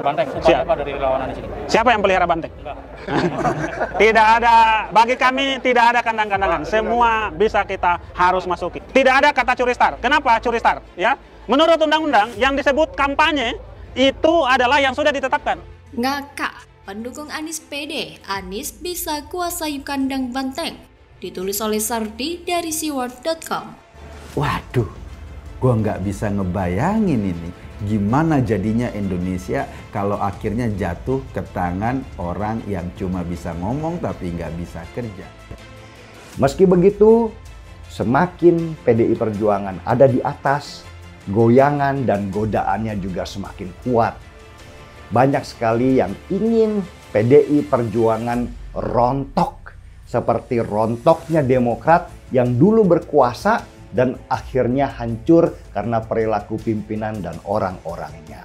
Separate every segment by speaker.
Speaker 1: Banteng, upaya apa dari relawan Anies ini?
Speaker 2: Siapa yang pelihara banteng? Tidak ada, bagi kami tidak ada kandang-kandangan. Semua bisa kita harus masuki. Tidak ada kata curi star. Kenapa curi star? Ya, menurut undang-undang yang disebut kampanye itu adalah yang sudah ditetapkan.
Speaker 3: Ngakak, pendukung Anies pede, Anies bisa kuasai kandang banteng. Ditulis oleh Sardi dari siward.com.
Speaker 4: Waduh, gua nggak bisa ngebayangin ini. Gimana jadinya Indonesia kalau akhirnya jatuh ke tangan orang yang cuma bisa ngomong tapi nggak bisa kerja.
Speaker 5: Meski begitu, semakin PDI Perjuangan ada di atas, goyangan dan godaannya juga semakin kuat. Banyak sekali yang ingin PDI Perjuangan rontok, seperti rontoknya Demokrat yang dulu berkuasa dan akhirnya hancur karena perilaku pimpinan dan orang-orangnya.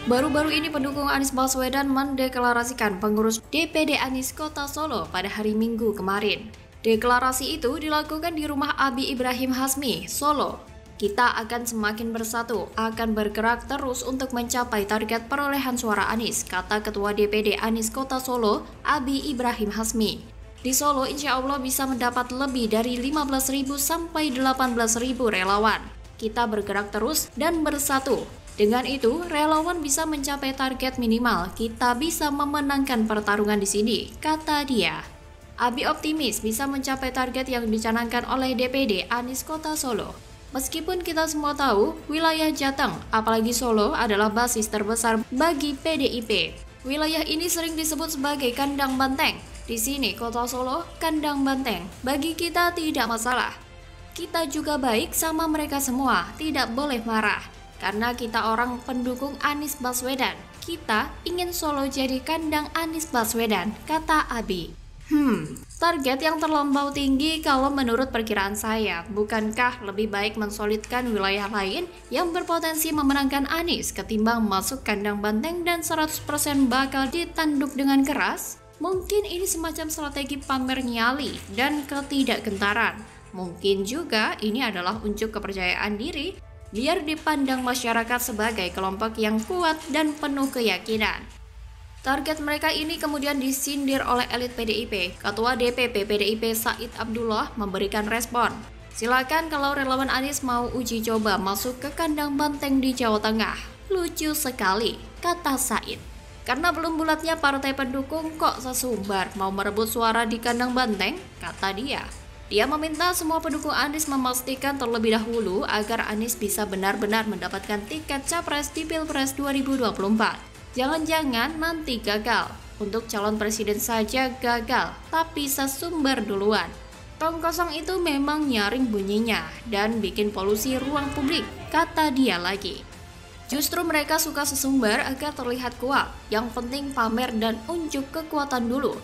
Speaker 3: Baru-baru ini pendukung Anies Baswedan mendeklarasikan pengurus DPD Anies Kota Solo pada hari Minggu kemarin. Deklarasi itu dilakukan di rumah Abi Ibrahim Hasmi, Solo. Kita akan semakin bersatu, akan bergerak terus untuk mencapai target perolehan suara Anies, kata Ketua DPD Anies Kota Solo, Abi Ibrahim Hasmi. Di Solo, insya Allah bisa mendapat lebih dari 15.000 sampai 18.000 relawan. Kita bergerak terus dan bersatu. Dengan itu, relawan bisa mencapai target minimal. Kita bisa memenangkan pertarungan di sini, kata dia. Abi optimis bisa mencapai target yang dicanangkan oleh DPD Anies Kota Solo. Meskipun kita semua tahu, wilayah Jateng, apalagi Solo, adalah basis terbesar bagi PDIP. Wilayah ini sering disebut sebagai kandang banteng. Di sini, Kota Solo, kandang banteng. Bagi kita tidak masalah. Kita juga baik sama mereka semua, tidak boleh marah. Karena kita orang pendukung Anies Baswedan. Kita ingin Solo jadi kandang Anies Baswedan, kata Abi. Target yang terlampau tinggi kalau menurut perkiraan saya. Bukankah lebih baik mensolidkan wilayah lain yang berpotensi memenangkan Anies ketimbang masuk kandang banteng dan 100% bakal ditanduk dengan keras? Mungkin ini semacam strategi pamer nyali dan ketidakgentaran. Mungkin juga ini adalah unjuk kepercayaan diri biar dipandang masyarakat sebagai kelompok yang kuat dan penuh keyakinan. Target mereka ini kemudian disindir oleh elit PDIP. Ketua DPP PDIP Said Abdullah memberikan respon. Silakan kalau relawan Anies mau uji coba masuk ke kandang banteng di Jawa Tengah. Lucu sekali, kata Said. Karena belum bulatnya partai pendukung kok sesumbar mau merebut suara di kandang banteng, kata dia. Dia meminta semua pendukung Anies memastikan terlebih dahulu agar Anies bisa benar-benar mendapatkan tiket capres di Pilpres 2024. Jangan-jangan nanti gagal. Untuk calon presiden saja gagal, tapi sesumbar duluan. Tong kosong itu memang nyaring bunyinya dan bikin polusi ruang publik, kata dia lagi. Justru mereka suka sesumbar agar terlihat kuat. Yang penting pamer dan unjuk kekuatan dulu.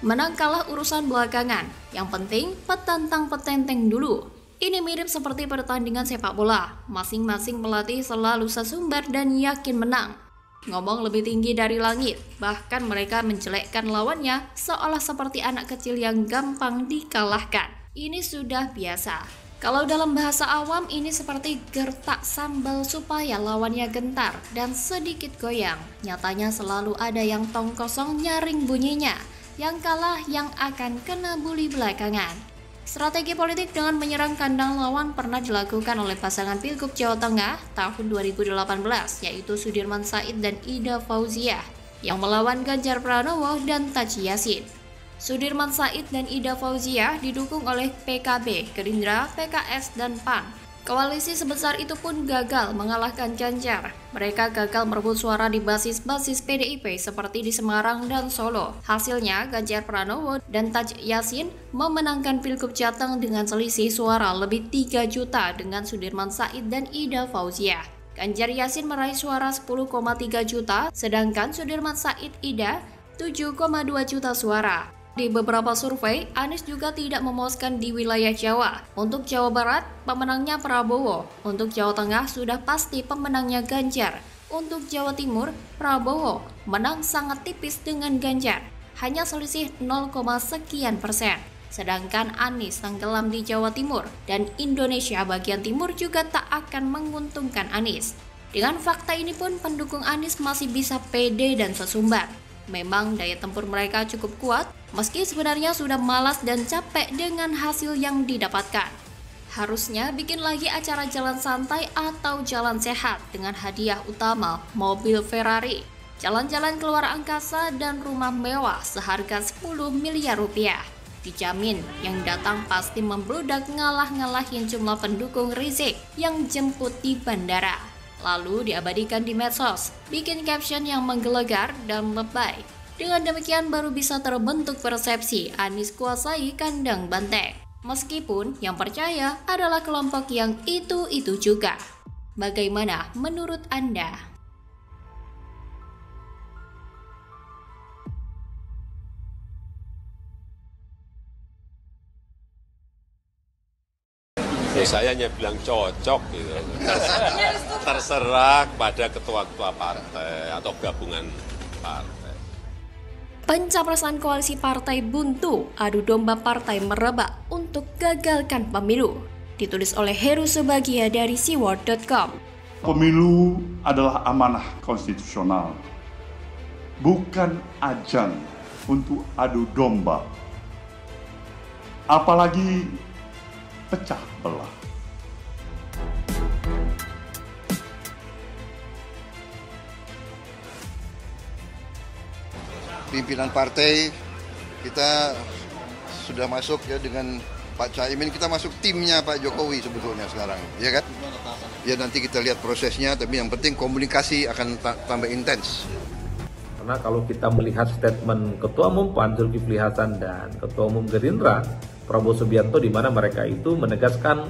Speaker 3: Menang kalah urusan belakangan. Yang penting petantang petenteng dulu. Ini mirip seperti pertandingan sepak bola. Masing-masing pelatih selalu sesumbar dan yakin menang. Ngomong lebih tinggi dari langit. Bahkan mereka menjelekkan lawannya seolah seperti anak kecil yang gampang dikalahkan. Ini sudah biasa. Kalau dalam bahasa awam ini seperti gertak sambal supaya lawannya gentar dan sedikit goyang. Nyatanya selalu ada yang tong kosong nyaring bunyinya. Yang kalah yang akan kena bully belakangan. Strategi politik dengan menyerang kandang lawan pernah dilakukan oleh pasangan Pilgub Jawa Tengah tahun 2018, yaitu Sudirman Said dan Ida Fauziah, yang melawan Ganjar Pranowo dan Taji Yassin. Sudirman Said dan Ida Fauziah didukung oleh PKB, Gerindra, PKS, dan PAN. Koalisi sebesar itu pun gagal mengalahkan Ganjar. Mereka gagal merebut suara di basis-basis PDIP seperti di Semarang dan Solo. Hasilnya, Ganjar Pranowo dan Taji Yassin memenangkan Pilgub Jateng dengan selisih suara lebih 3 juta dengan Sudirman Said dan Ida Fauziah. Ganjar Yassin meraih suara 10,3 juta, sedangkan Sudirman Said Ida 7,2 juta suara. Di beberapa survei, Anies juga tidak memuaskan di wilayah Jawa. Untuk Jawa Barat, pemenangnya Prabowo. Untuk Jawa Tengah, sudah pasti pemenangnya Ganjar. Untuk Jawa Timur, Prabowo menang sangat tipis dengan Ganjar. Hanya selisih 0, sekian persen. Sedangkan Anies tenggelam di Jawa Timur dan Indonesia bagian timur juga tak akan menguntungkan Anies. Dengan fakta ini pun pendukung Anies masih bisa pede dan sesumbar. Memang daya tempur mereka cukup kuat, meski sebenarnya sudah malas dan capek dengan hasil yang didapatkan. Harusnya bikin lagi acara jalan santai atau jalan sehat dengan hadiah utama mobil Ferrari, jalan-jalan keluar angkasa, dan rumah mewah seharga 10 miliar rupiah. Dijamin yang datang pasti membludak ngalah-ngalahin jumlah pendukung Rizik yang jemput di bandara. Lalu diabadikan di medsos, bikin caption yang menggelegar dan lebay. Dengan demikian baru bisa terbentuk persepsi Anies kuasai kandang banteng. Meskipun yang percaya adalah kelompok yang itu-itu juga. Bagaimana menurut Anda?
Speaker 6: Ya, saya hanya bilang cocok gitu. Terserah pada ketua-ketua partai atau gabungan partai.
Speaker 3: Pencapresan koalisi partai buntu, adu domba partai merebak untuk gagalkan pemilu. Ditulis oleh Heru Subagia dari siword.com.
Speaker 7: Pemilu adalah amanah konstitusional, bukan ajang untuk adu domba. Apalagi pecah belah.
Speaker 8: Pimpinan partai kita sudah masuk ya dengan Pak Caimin, kita masuk timnya Pak Jokowi sebetulnya sekarang, ya kan? Ya nanti kita lihat prosesnya, tapi yang penting komunikasi akan tambah intens.
Speaker 9: Karena kalau kita melihat statement Ketua Umum PAN Zulkifli Hasan dan Ketua Umum Gerindra Prabowo Subianto, di mana mereka itu menegaskan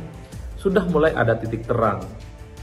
Speaker 9: sudah mulai ada titik terang.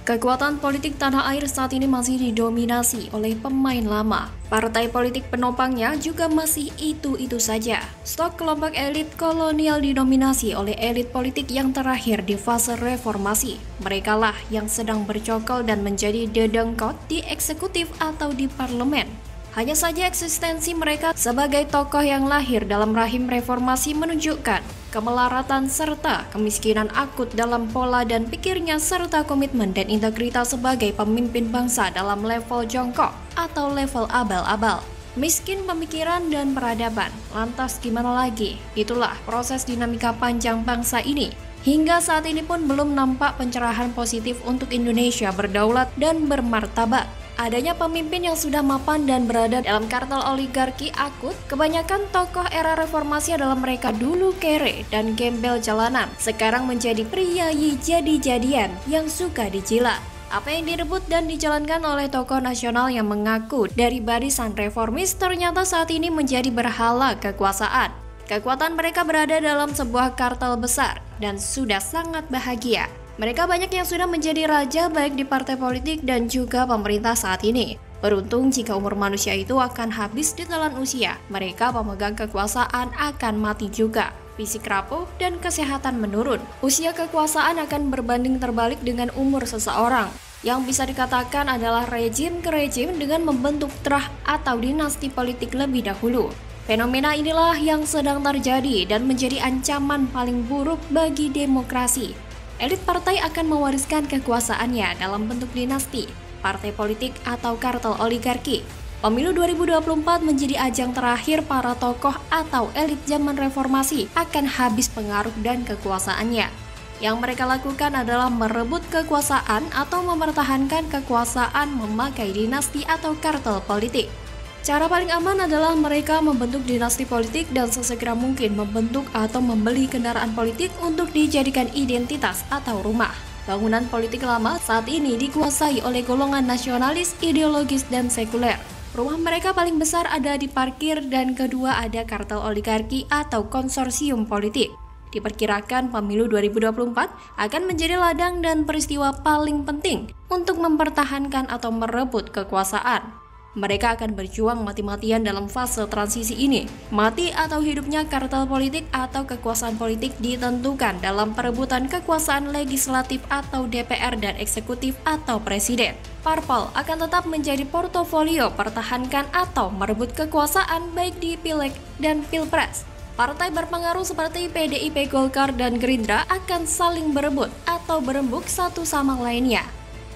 Speaker 3: Kekuatan politik tanah air saat ini masih didominasi oleh pemain lama. Partai politik penopangnya juga masih itu-itu saja. Stok kelompok elit kolonial didominasi oleh elit politik yang terakhir di fase reformasi. Merekalah yang sedang bercokol dan menjadi dedengkot di eksekutif atau di parlemen. Hanya saja eksistensi mereka sebagai tokoh yang lahir dalam rahim reformasi menunjukkan kemelaratan serta kemiskinan akut dalam pola dan pikirnya serta komitmen dan integritas sebagai pemimpin bangsa dalam level jongkok atau level abal-abal. Miskin pemikiran dan peradaban, lantas gimana lagi? Itulah proses dinamika panjang bangsa ini. Hingga saat ini pun belum nampak pencerahan positif untuk Indonesia berdaulat dan bermartabat. Adanya pemimpin yang sudah mapan dan berada dalam kartel oligarki akut, kebanyakan tokoh era reformasi adalah mereka dulu kere dan gembel jalanan, sekarang menjadi priayi jadi-jadian yang suka dijilat. Apa yang direbut dan dijalankan oleh tokoh nasional yang mengaku dari barisan reformis ternyata saat ini menjadi berhala kekuasaan. Kekuatan mereka berada dalam sebuah kartel besar dan sudah sangat bahagia. Mereka banyak yang sudah menjadi raja baik di partai politik dan juga pemerintah saat ini. Beruntung jika umur manusia itu akan habis di telan usia, mereka pemegang kekuasaan akan mati juga. Fisik rapuh dan kesehatan menurun. Usia kekuasaan akan berbanding terbalik dengan umur seseorang. Yang bisa dikatakan adalah rejim ke rejim dengan membentuk terah atau dinasti politik lebih dahulu. Fenomena inilah yang sedang terjadi dan menjadi ancaman paling buruk bagi demokrasi. Elit partai akan mewariskan kekuasaannya dalam bentuk dinasti, partai politik atau kartel oligarki. Pemilu 2024 menjadi ajang terakhir para tokoh atau elit zaman reformasi akan habis pengaruh dan kekuasaannya. Yang mereka lakukan adalah merebut kekuasaan atau mempertahankan kekuasaan memakai dinasti atau kartel politik. Cara paling aman adalah mereka membentuk dinasti politik dan sesegera mungkin membentuk atau membeli kendaraan politik untuk dijadikan identitas atau rumah. Bangunan politik lama saat ini dikuasai oleh golongan nasionalis, ideologis, dan sekuler. Rumah mereka paling besar ada di parkir dan kedua ada kartel oligarki atau konsorsium politik. Diperkirakan pemilu 2024 akan menjadi ladang dan peristiwa paling penting untuk mempertahankan atau merebut kekuasaan. Mereka akan berjuang mati-matian dalam fase transisi ini. Mati atau hidupnya kartel politik atau kekuasaan politik ditentukan dalam perebutan kekuasaan legislatif atau DPR dan eksekutif atau presiden. Parpol akan tetap menjadi portofolio pertahankan atau merebut kekuasaan baik di Pileg dan Pilpres. Partai berpengaruh seperti PDIP, Golkar, dan Gerindra akan saling berebut atau berembuk satu sama lainnya.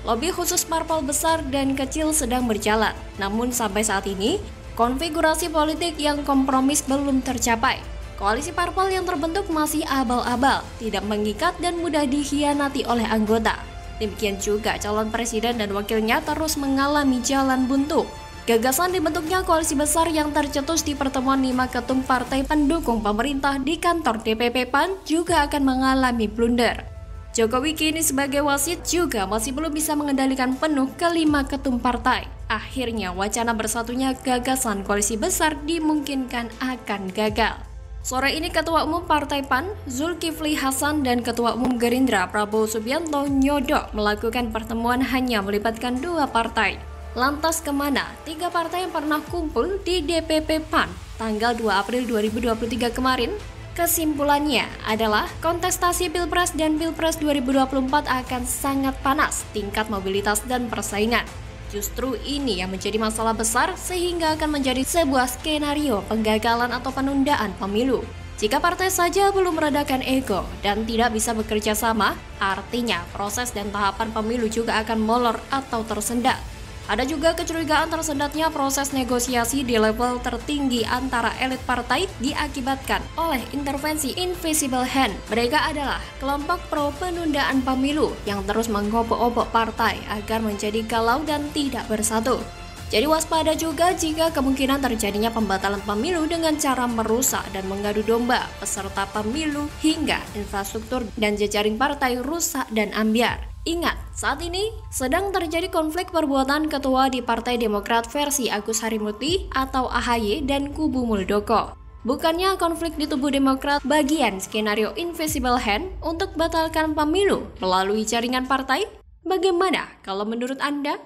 Speaker 3: Lobi khusus parpol besar dan kecil sedang berjalan. Namun sampai saat ini, konfigurasi politik yang kompromis belum tercapai. Koalisi parpol yang terbentuk masih abal-abal, tidak mengikat dan mudah dikhianati oleh anggota. Demikian juga calon presiden dan wakilnya terus mengalami jalan buntu. Gagasan dibentuknya koalisi besar yang tercetus di pertemuan 5 ketum partai pendukung pemerintah di kantor DPP PAN juga akan mengalami blunder. Jokowi kini sebagai wasit juga masih belum bisa mengendalikan penuh kelima ketum partai. Akhirnya wacana bersatunya gagasan koalisi besar dimungkinkan akan gagal. Sore ini Ketua Umum Partai PAN, Zulkifli Hasan dan Ketua Umum Gerindra Prabowo Subianto nyodok melakukan pertemuan hanya melibatkan 2 partai. Lantas kemana 3 partai yang pernah kumpul di DPP PAN tanggal 2 April 2023 kemarin? Kesimpulannya adalah kontestasi Pilpres dan Pilpres 2024 akan sangat panas tingkat mobilitas dan persaingan. Justru ini yang menjadi masalah besar sehingga akan menjadi sebuah skenario penggagalan atau penundaan pemilu. Jika partai saja belum meredakan ego dan tidak bisa bekerja sama, artinya proses dan tahapan pemilu juga akan molor atau tersendat. Ada juga kecurigaan tersendatnya proses negosiasi di level tertinggi antara elit partai diakibatkan oleh intervensi invisible hand. Mereka adalah kelompok pro penundaan pemilu yang terus mengobok-obok partai agar menjadi galau dan tidak bersatu. Jadi waspada juga jika kemungkinan terjadinya pembatalan pemilu dengan cara merusak dan mengadu domba peserta pemilu hingga infrastruktur dan jejaring partai rusak dan ambyar. Ingat, saat ini sedang terjadi konflik perbuatan ketua di Partai Demokrat versi Agus Harimurti atau AHY dan kubu Muldoko. Bukannya konflik di tubuh Demokrat bagian skenario invisible hand untuk batalkan pemilu melalui jaringan partai? Bagaimana kalau menurut Anda?